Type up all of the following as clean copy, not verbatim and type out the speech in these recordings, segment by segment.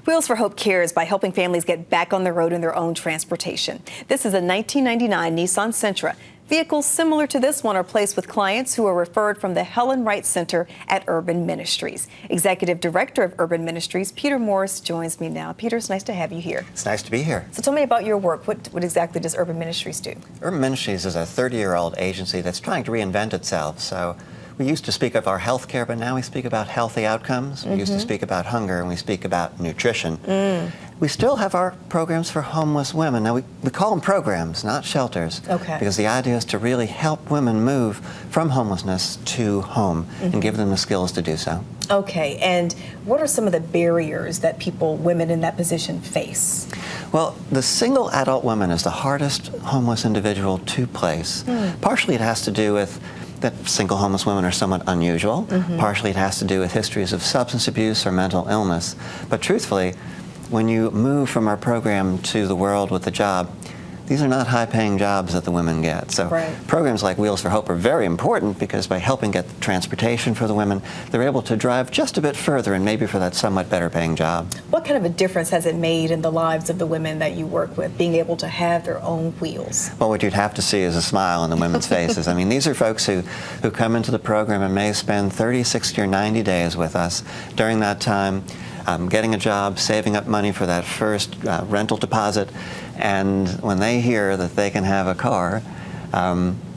Wheels for Hope cares by helping families get back on the road in their own transportation. This is a 1999 Nissan Sentra. Vehicles similar to this one are placed with clients who are referred from the Helen Wright Center at Urban Ministries. Executive Director of Urban Ministries, Peter Morris, joins me now. Peter, it's nice to have you here. It's nice to be here. So tell me about your work. What exactly does Urban Ministries do? Urban Ministries is a 30-year-old agency that's trying to reinvent itself. So we used to speak of our health care, but now we speak about healthy outcomes. We used to speak about hunger, and we speak about nutrition. We still have our programs for homeless women. Now, we call them programs, not shelters. Okay. Because the idea is to really help women move from homelessness to home and give them the skills to do so. Okay, and what are some of the barriers that women in that position face? Well, the single adult woman is the hardest homeless individual to place. Partially it has to do with that single homeless women are somewhat unusual. Partially it has to do with histories of substance abuse or mental illness. But truthfully, when you move from our program to the world with a job, these are not high-paying jobs that the women get. So programs like Wheels for Hope are very important because by helping get transportation for the women, they're able to drive just a bit further and maybe for that somewhat better-paying job. What kind of a difference has it made in the lives of the women that you work with, being able to have their own wheels? Well, what you'd have to see is a smile on the women's faces. I mean, these are folks who come into the program and may spend 30, 60, or 90 days with us. During that time, getting a job, saving up money for that first rental deposit, and when they hear that they can have a car,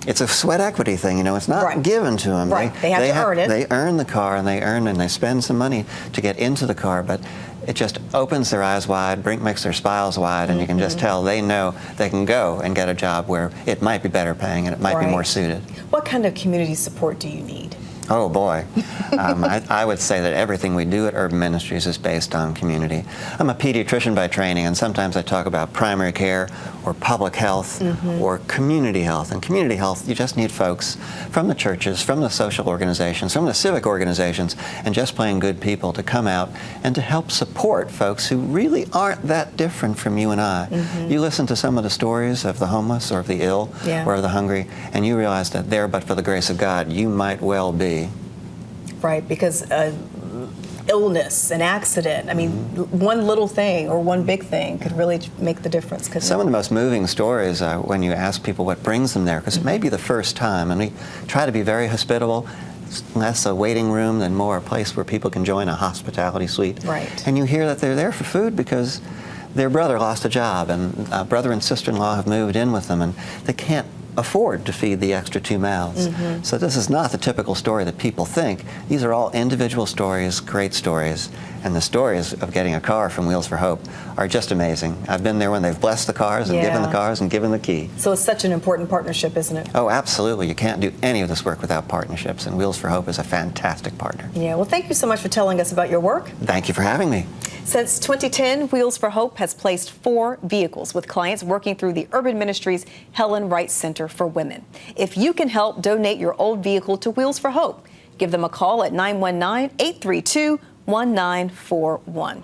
it's a sweat equity thing, you know, it's not given to them. They have to earn it. They earn the car, and they spend some money to get into the car, but it just opens their eyes wide, makes their smiles wide, and you can just tell they know they can go and get a job where it might be better paying and it might be more suited. What kind of community support do you need? Oh boy, I would say that everything we do at Urban Ministries is based on community. I'm a pediatrician by training, and sometimes I talk about primary care or public health or community health. And community health, you just need folks from the churches, from the social organizations, from the civic organizations, and just plain good people to come out and to help support folks who really aren't that different from you and I. You listen to some of the stories of the homeless or of the ill or of the hungry, and you realize that there, but for the grace of God, you might well be. Right, because illness, an accident, I mean, one little thing or one big thing could really make the difference. Some of the most moving stories when you ask people what brings them there, because it may be the first time, and we try to be very hospitable. Less a waiting room than more a place where people can join a hospitality suite. And you hear that they're there for food because their brother lost a job, and brother and sister-in-law have moved in with them, and they can't afford to feed the extra 2 mouths. So this is not the typical story that people think. These are all individual stories, great stories, and the stories of getting a car from Wheels for Hope are just amazing. I've been there when they've blessed the cars and given the cars and given the key. So it's such an important partnership, isn't it? Oh, absolutely. You can't do any of this work without partnerships, and Wheels for Hope is a fantastic partner. Yeah, well, thank you so much for telling us about your work. Thank you for having me. Since 2010, Wheels for Hope has placed 4 vehicles with clients working through the Urban Ministries Helen Wright Center for Women. If you can help donate your old vehicle to Wheels for Hope, give them a call at 919-832-1941.